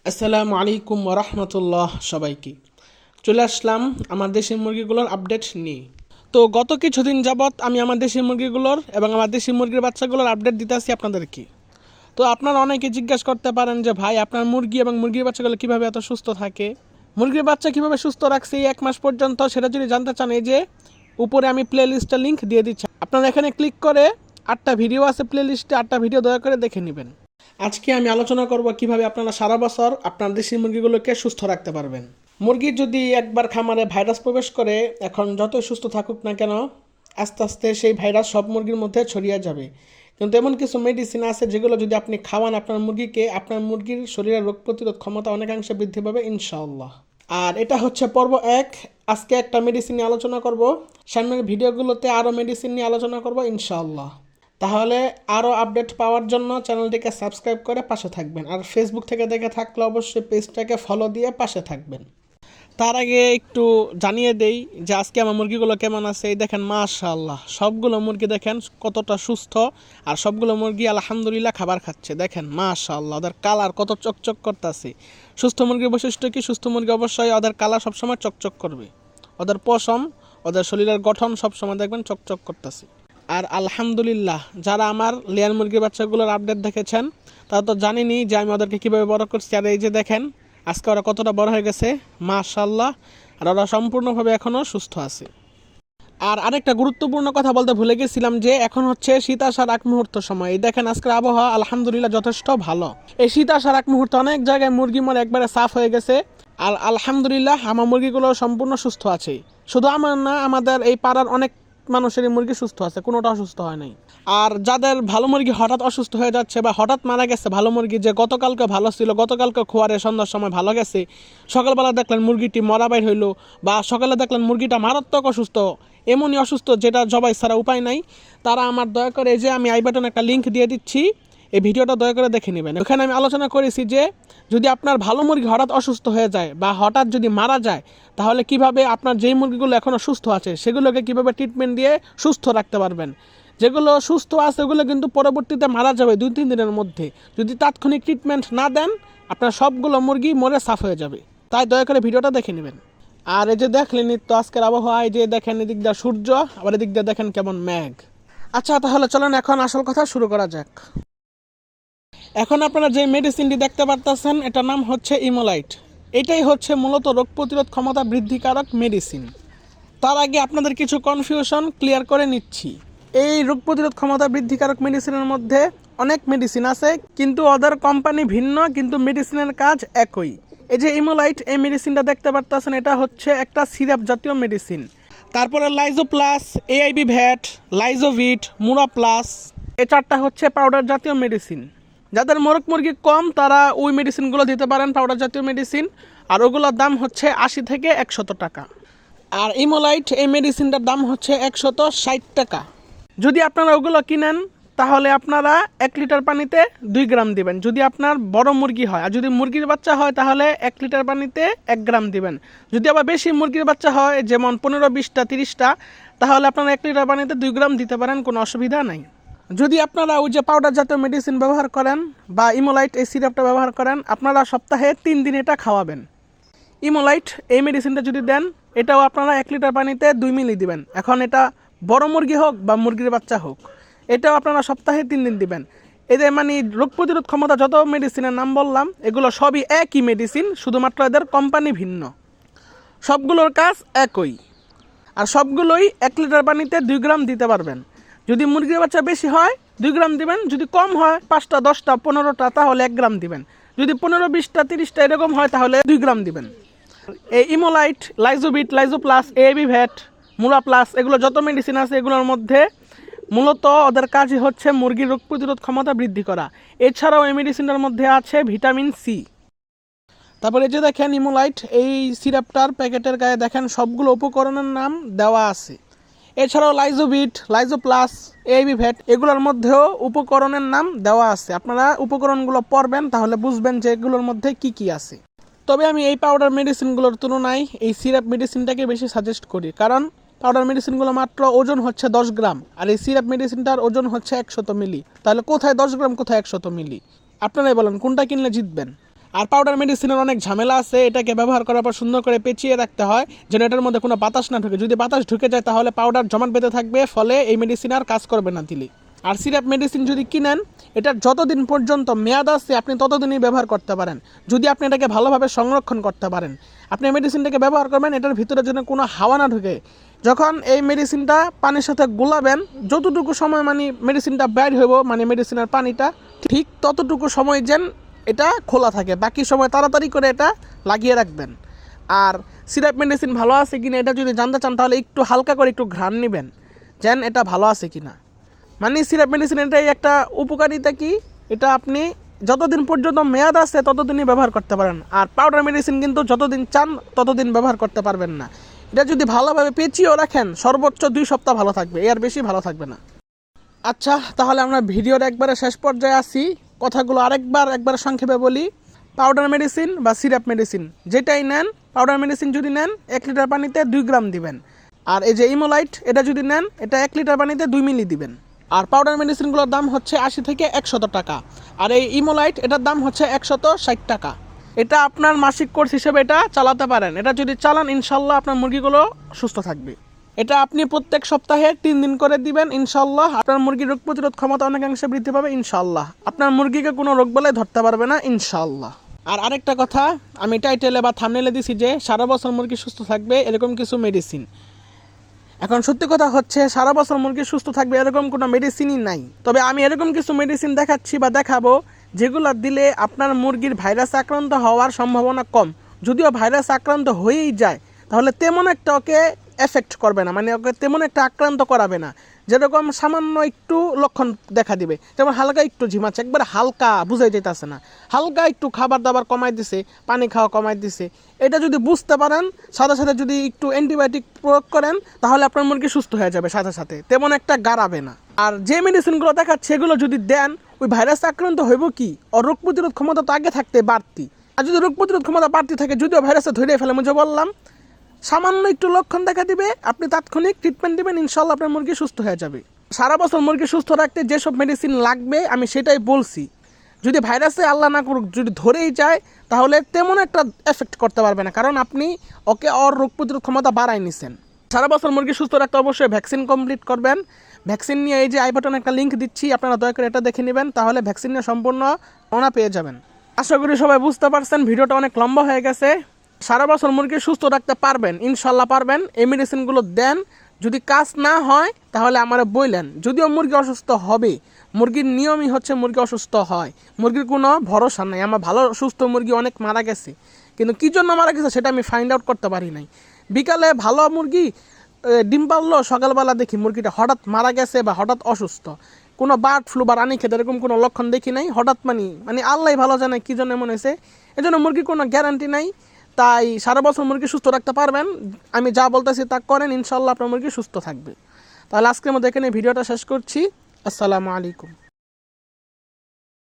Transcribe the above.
আসসালামু আলাইকুম ওরহমতুল্লাহ। সবাইকে চলে আসলাম আমার দেশি মুরগিগুলোর আপডেট নিয়ে। তো গত কিছুদিন যাবৎ আমি আমার দেশি মুরগিগুলোর এবং আমার দেশি মুরগির বাচ্চাগুলোর আপডেট দিতে আসি আপনাদেরকে। তো আপনারা অনেকে জিজ্ঞাসা করতে পারেন যে ভাই, আপনার মুরগি এবং মুরগির বাচ্চাগুলো কীভাবে এত সুস্থ থাকে, মুরগির বাচ্চা কীভাবে সুস্থ রাখছে এই 1 মাস পর্যন্ত, সেটা যদি জানতে চান এই যে উপরে আমি প্লে লিস্টের লিঙ্ক দিয়ে দিচ্ছি, আপনারা এখানে ক্লিক করে 8টা ভিডিও আছে প্লে লিস্টে, 8টা ভিডিও দয়া করে দেখে নেবেন। আজকে আমি আলোচনা করব কিভাবে আপনারা সারা বছর আপনার দেশি মুরগিগুলোকে সুস্থ রাখতে পারবেন। মুরগির যদি একবার খামারে ভাইরাস প্রবেশ করে, এখন যতই সুস্থ থাকুক না কেন, আস্তে আস্তে সেই ভাইরাস সব মুরগির মধ্যে ছড়িয়ে যাবে। কিন্তু এমন কিছু মেডিসিন আছে যেগুলো যদি আপনি খাওয়ান আপনার মুরগিকে, আপনার মুরগির শরীরের রোগ প্রতিরোধ ক্ষমতা অনেকাংশে বৃদ্ধি পাবে ইনশাআল্লাহ। আর এটা হচ্ছে পর্ব 1। আজকে একটা মেডিসিন নিয়ে আলোচনা করব, সামনের ভিডিওগুলোতে আরও মেডিসিন নিয়ে আলোচনা করব ইনশাআল্লাহ। তাহলে আরও আপডেট পাওয়ার জন্য চ্যানেলটিকে সাবস্ক্রাইব করে পাশে থাকবেন, আর ফেসবুক থেকে দেখে থাকলে অবশ্যই পেজটাকে ফলো দিয়ে পাশে থাকবেন। তার আগে একটু জানিয়ে দেই যে আজকে আমার মুরগিগুলো কেমন আছে। এই দেখেন, মাশাআল্লাহ, সবগুলো মুরগি দেখেন কতটা সুস্থ, আর সবগুলো মুরগি আলহামদুলিল্লাহ খাবার খাচ্ছে। দেখেন মাশাআল্লাহ, ওদের কালার কত চকচক করতেছে। সুস্থ মুরগির বৈশিষ্ট্য কি? সুস্থ মুরগি অবশ্যই ওদের কালার সবসময় চকচক করবে, ওদের পশম, ওদের শরীরের গঠন সবসময় দেখবেন চকচক করতেছে। আর আলহামদুলিল্লাহ, যারা আমার লেয়ার মুরগির বাচ্চাগুলোর আপডেট দেখেছেন তারা তো জানেনি যে আমি ওদেরকে কীভাবে বড় করছি। আর এই যে দেখেন আজকে ওরা কতটা বড় হয়ে গেছে, মাশাআল্লাহ, আর ওরা সম্পূর্ণভাবে এখনও সুস্থ আছে। আর আরেকটা গুরুত্বপূর্ণ কথা বলতে ভুলে গেছিলাম যে এখন হচ্ছে শীত আসার আগ মুহূর্ত সময়। এই দেখেন আজকের আবহাওয়া আলহামদুলিল্লাহ যথেষ্ট ভালো। এই শীত আসার আগ মুহূর্তে অনেক জায়গায় মুরগি মরে একবারে সাফ হয়ে গেছে। আর আলহামদুলিল্লাহ আমার মুরগিগুলো সম্পূর্ণ সুস্থ আছে। শুধু আমার না, আমাদের এই পাড়ার অনেক মানুষেরই মুরগি সুস্থ আছে, কোনোটা অসুস্থ হয় নাই। আর যাদের ভালো মুরগি হঠাৎ অসুস্থ হয়ে যাচ্ছে বা হঠাৎ মারা গেছে ভালো মুরগি, যে গতকালকে ভালো ছিল, গতকালকে খোয়ারে সন্ধ্যার সময় ভালো গেছে, সকালবেলা দেখলেন মুরগিটি মরা বাইর হইলো, বা সকালে দেখলেন মুরগিটা মারাত্মক অসুস্থ, এমনই অসুস্থ যেটা জবাই ছাড়া উপায় নাই, তারা আমার দয়া করে এই যে আমি আই বাটনে একটা লিঙ্ক দিয়ে দিচ্ছি, এই ভিডিওটা দয়া করে দেখে নেবেন। ওখানে আমি আলোচনা করেছি যে যদি আপনার ভালো মুরগি হঠাৎ অসুস্থ হয়ে যায় বা হঠাৎ যদি মারা যায়, তাহলে কিভাবে আপনার যেই মুরগিগুলো এখনও সুস্থ আছে সেগুলোকে কিভাবে ট্রিটমেন্ট দিয়ে সুস্থ রাখতে পারবেন। যেগুলো সুস্থ আছে ওগুলো কিন্তু পরবর্তীতে মারা যাবে 2-3 দিনের মধ্যে। যদি তাৎক্ষণিক ট্রিটমেন্ট না দেন, আপনার সবগুলো মুরগি মরে সাফ হয়ে যাবে। তাই দয়া করে ভিডিওটা দেখে নেবেন। আর এই যে দেখলেন তো আজকের আবহাওয়া, এই যে দেখেন এদিক দিয়ে সূর্য, আবার এদিক দিয়ে দেখেন কেমন মেঘ। আচ্ছা, তাহলে চলেন এখন আসল কথা শুরু করা যাক। এখন আপনারা যে মেডিসিনটি দেখতে পারতেছেন এটার নাম হচ্ছে ইমোলাইট। এটাই হচ্ছে মূলত রোগ প্রতিরোধ ক্ষমতা বৃদ্ধিকারক মেডিসিন। তার আগে আপনাদের কিছু কনফিউশন ক্লিয়ার করে নিচ্ছি। এই রোগ প্রতিরোধ ক্ষমতা বৃদ্ধিকারক মেডিসিনের মধ্যে অনেক মেডিসিন আছে, কিন্তু ওদের কোম্পানি ভিন্ন, কিন্তু মেডিসিনের কাজ একই। এই যে ইমোলাইট, এই মেডিসিনটা দেখতে পারতেছেন, এটা হচ্ছে একটা সিরাপ জাতীয় মেডিসিন। তারপরে লাইজো plus, AIB VAT, লাইজোভিট, Mura plus, এই 4টা হচ্ছে পাউডার জাতীয় মেডিসিন। যাদের মোরগ মুরগি কম তারা ওই মেডিসিনগুলো দিতে পারেন, পাউডার জাতীয় মেডিসিন, আর ওগুলোর দাম হচ্ছে 80 থেকে 100 টাকা। আর ইমোলাইট এই মেডিসিনটার দাম হচ্ছে 160 টাকা। যদি আপনারা ওগুলো কিনেন তাহলে আপনারা 1 লিটার পানিতে 2 গ্রাম দিবেন, যদি আপনার বড় মুরগি হয়। আর যদি মুরগির বাচ্চা হয় তাহলে 1 লিটার পানিতে 1 গ্রাম দিবেন। যদি আবার বেশি মুরগির বাচ্চা হয়, যেমন 15, 20টা, 30টা, তাহলে আপনারা 1 লিটার পানিতে 2 গ্রাম দিতে পারেন, কোনো অসুবিধা নাই। যদি আপনারা ওই যে পাউডার জাতীয় মেডিসিন ব্যবহার করেন বা ইমোলাইট এই সিরাপটা ব্যবহার করেন, আপনারা সপ্তাহে 3 দিন এটা খাওয়াবেন। ইমোলাইট এই মেডিসিনটা যদি দেন, এটাও আপনারা 1 লিটার পানিতে 2 মিলি দিবেন। এখন এটা বড় মুরগি হোক বা মুরগির বাচ্চা হোক, এটাও আপনারা সপ্তাহে 3 দিন দিবেন। এদের মানে রোগ প্রতিরোধ ক্ষমতা যত মেডিসিনের নাম বললাম, এগুলো সবই একই মেডিসিন, শুধুমাত্র এদের কোম্পানি ভিন্ন। সবগুলোর কাজ একই, আর সবগুলোই 1 লিটার পানিতে 2 গ্রাম দিতে পারবেন। যদি মুরগির বাচ্চা বেশি হয় 2 গ্রাম দিবেন, যদি কম হয় 5টা, 10টা, 15টা, তাহলে 1 গ্রাম দিবেন। যদি 15, 20টা, 30টা এরকম হয় তাহলে 2 গ্রাম দিবেন। এই ইমোলাইট, লাইজোবিট, লাইজো plus, AIB VAT, Mura plus, এগুলো যত মেডিসিন আছে এগুলোর মধ্যে মূলত ওদের কাজই হচ্ছে মুরগির রোগ প্রতিরোধ ক্ষমতা বৃদ্ধি করা। এছাড়াও এই মেডিসিনটার মধ্যে আছে ভিটামিন সি। তারপরে এই যে দেখেন ইমোলাইট এই সিরাপটার প্যাকেটের গায়ে দেখেন সবগুলো উপকরণের নাম দেওয়া আছে। এছাড়াও লাইজোবিট, লাইজো প্লাস, এআইবি ভ্যাট, এগুলোর মধ্যেও উপকরণের নাম দেওয়া আছে। আপনারা উপকরণগুলো পড়বেন তাহলে বুঝবেন যে এগুলোর মধ্যে কি কি আছে। তবে আমি এই পাউডার মেডিসিনগুলোর তুলনায় এই সিরাপ মেডিসিনটাকে বেশি সাজেস্ট করি, কারণ পাউডার মেডিসিনগুলো মাত্র ওজন হচ্ছে 10 গ্রাম, আর এই সিরাপ মেডিসিনটার ওজন হচ্ছে 100 মিলি। তাহলে কোথায় 10 গ্রাম, কোথায় 100 মিলি? আপনারাই বলেন কোনটা কিনলে জিতবেন। আর পাউডার মেডিসিনের অনেক ঝামেলা আছে, এটাকে ব্যবহার করার পর সুন্দর করে পেঁচিয়ে রাখতে হয় যেন এটার মধ্যে কোনো বাতাস না ঢুকে। যদি বাতাস ঢুকে যায় তাহলে পাউডার জমাট বেঁধে থাকবে, ফলে এই মেডিসিন আর কাজ করবে না দিলে। আর সিরাপ মেডিসিন যদি কিনেন, এটার যতদিন পর্যন্ত মেয়াদ আছে আপনি ততদিনই ব্যবহার করতে পারেন, যদি আপনি এটাকে ভালোভাবে সংরক্ষণ করতে পারেন। আপনি মেডিসিনটাকে ব্যবহার করবেন, এটার ভিতরে যেন কোনো হাওয়া না ঢুকে। যখন এই মেডিসিনটা পানির সাথে গুলাবেন, যতটুকু সময় মানে মেডিসিনটা বের হইব, মানে মেডিসিনের পানিটা ঠিক ততটুকু সময় যেন এটা খোলা থাকে, বাকি সময় তাড়াতাড়ি করে এটা লাগিয়ে রাখবেন। আর সিরাপ মেডিসিন ভালো আছে কিনা এটা যদি জানতে চান তাহলে একটু হালকা করে একটু ঘ্রাণ নেবেন যেন এটা ভালো আছে কিনা। মানে সিরাপ মেডিসিন এটাই একটা উপকারিতা কি, এটা আপনি যতদিন পর্যন্ত মেয়াদ আছে ততদিনই ব্যবহার করতে পারেন। আর পাউডার মেডিসিন কিন্তু যতদিন চান ততদিন ব্যবহার করতে পারবেন না। এটা যদি ভালোভাবে পেঁচিয়েও রাখেন সর্বোচ্চ 2 সপ্তাহ ভালো থাকবে, এর বেশি ভালো থাকবে না। আচ্ছা, তাহলে আমরা ভিডিওর একবারে শেষ পর্যায়ে আসি, কথাগুলো একবার সংক্ষেপে বলি। পাউডার মেডিসিন বা সিরাপ মেডিসিন যেটাই নেন, পাউডার মেডিসিন যদি নেন 1 লিটার পানিতে 2 গ্রাম দিবেন। আর এই যে ইমোলাইট এটা যদি নেন, এটা 1 লিটার পানিতে 2 মিলি দিবেন। আর পাউডার মেডিসিনগুলোর দাম হচ্ছে 80 থেকে 100 টাকা। আর এই ইমোলাইট এটার দাম হচ্ছে 160 টাকা। এটা আপনার মাসিক কোর্স হিসেবে এটা চালাতে পারেন। এটা যদি চালান ইনশাল্লাহ আপনার মুরগিগুলো সুস্থ থাকবে। এটা আপনি প্রত্যেক সপ্তাহে 3 দিন করে দিবেন, ইনশাল্লাহ আপনার মুরগির রোগ প্রতিরোধ ক্ষমতা অনেকাংশে বৃদ্ধি পাবে ইনশাল্লাহ। আপনার মুরগিকে কোনো রোগ বলে ধরতে পারবে না ইনশাল্লাহ। আর আরেকটা কথা, আমি টাইটেলে বা থাম্বনেলে দিছি যে সারা বছর মুরগি সুস্থ থাকবে এরকম কিছু মেডিসিন। এখন সত্যি কথা হচ্ছে সারা বছর মুরগি সুস্থ থাকবে এরকম কোনো মেডিসিনই নাই। তবে আমি এরকম কিছু মেডিসিন দেখাচ্ছি বা দেখাবো যেগুলো দিলে আপনার মুরগির ভাইরাস আক্রান্ত হওয়ার সম্ভাবনা কম। যদিও ভাইরাস আক্রান্ত হয়েই যায় তাহলে তেমন একটা ওকে এফেক্ট করবে না, মানে ওকে তেমন একটা আক্রান্ত করাবে না। যেরকম সামান্য একটু লক্ষণ দেখা দিবে, যেমন হালকা একটু ঝিমাচ্ছে, একবার হালকা বুঝাই যেতেছে না, হালকা একটু খাবার দাবার কমাই দিছে, পানি খাওয়া কমাই দিছে, এটা যদি বুঝতে পারেন সাথে সাথে যদি একটু অ্যান্টিবায়োটিক প্রয়োগ করেন তাহলে আপনার মুরগি সুস্থ হয়ে যাবে সাথে সাথে, তেমন একটা গাড়াবে না। আর যে মেডিসিনগুলো দেখাচ্ছে সেগুলো যদি দেন, ওই ভাইরাস আক্রান্ত হইব কি, ওর রোগ প্রতিরোধ ক্ষমতা তো আগে থাকতে বাড়তি। আর যদি রোগ প্রতিরোধ ক্ষমতা বাড়তি থাকে, যদিও ভাইরাসে ধরে ফেলে, মুঝে বললাম সামান্য একটু লক্ষণ দেখা দিবে, আপনি তাৎক্ষণিক ট্রিটমেন্ট দিবেন, ইনশাল্লাহ আপনার মুরগি সুস্থ হয়ে যাবে। সারা বছর মুরগি সুস্থ রাখতে যেসব মেডিসিন লাগবে আমি সেটাই বলছি। যদি ভাইরাসে আল্লাহ না করুক যদি ধরেই যায় তাহলে তেমন একটা এফেক্ট করতে পারবে না, কারণ আপনি ওকে ওর রোগ প্রতিরোধ ক্ষমতা বাড়াই নিছেন। সারা বছর মুরগি সুস্থ রাখতে অবশ্যই ভ্যাকসিন কমপ্লিট করবেন। ভ্যাকসিন নিয়ে এই যে আই বাটনে একটা লিঙ্ক দিচ্ছি, আপনারা দয়া করে এটা দেখে নেবেন, তাহলে ভ্যাকসিন নিয়ে সম্পূর্ণ ওনা পেয়ে যাবেন। আশা করি সবাই বুঝতে পারছেন, ভিডিওটা অনেক লম্বা হয়ে গেছে। সারা বছর মুরগি সুস্থ রাখতে পারবেন, ইনশাল্লাহ পারবেন। এই মেডিসিনগুলো দেন, যদি কাজ না হয় তাহলে আমার বললেন। যদিও মুরগি অসুস্থ হবে, মুরগির নিয়মই হচ্ছে মুরগি অসুস্থ হয়, মুরগির কোনো ভরসা নাই। আমার ভালো সুস্থ মুরগি অনেক মারা গেছে, কিন্তু কী জন্য মারা গেছে সেটা আমি ফাইন্ড আউট করতে পারি নাই। বিকালে ভালো মুরগি ডিম পারলো, সকালবেলা দেখি মুরগিটা হঠাৎ মারা গেছে বা হঠাৎ অসুস্থ। কোনো বার্ড ফ্লু বা রানী খেতে এরকম কোনো লক্ষণ দেখি নাই, হঠাৎ মানে আল্লাহ ভালো জানে কী জন্য মনে হয়েছে। এই জন্য মুরগির কোনো গ্যারান্টি নাই। তাই সারা বছর মুরগি সুস্থ রাখতে পারবেন, আমি যা বলতেছি তা করেন, ইনশাল্লাহ আপনার মুরগি সুস্থ থাকবে। তাহলে আজকের মধ্যে এখানে ভিডিওটা শেষ করছি। আসসালামু আলাইকুম।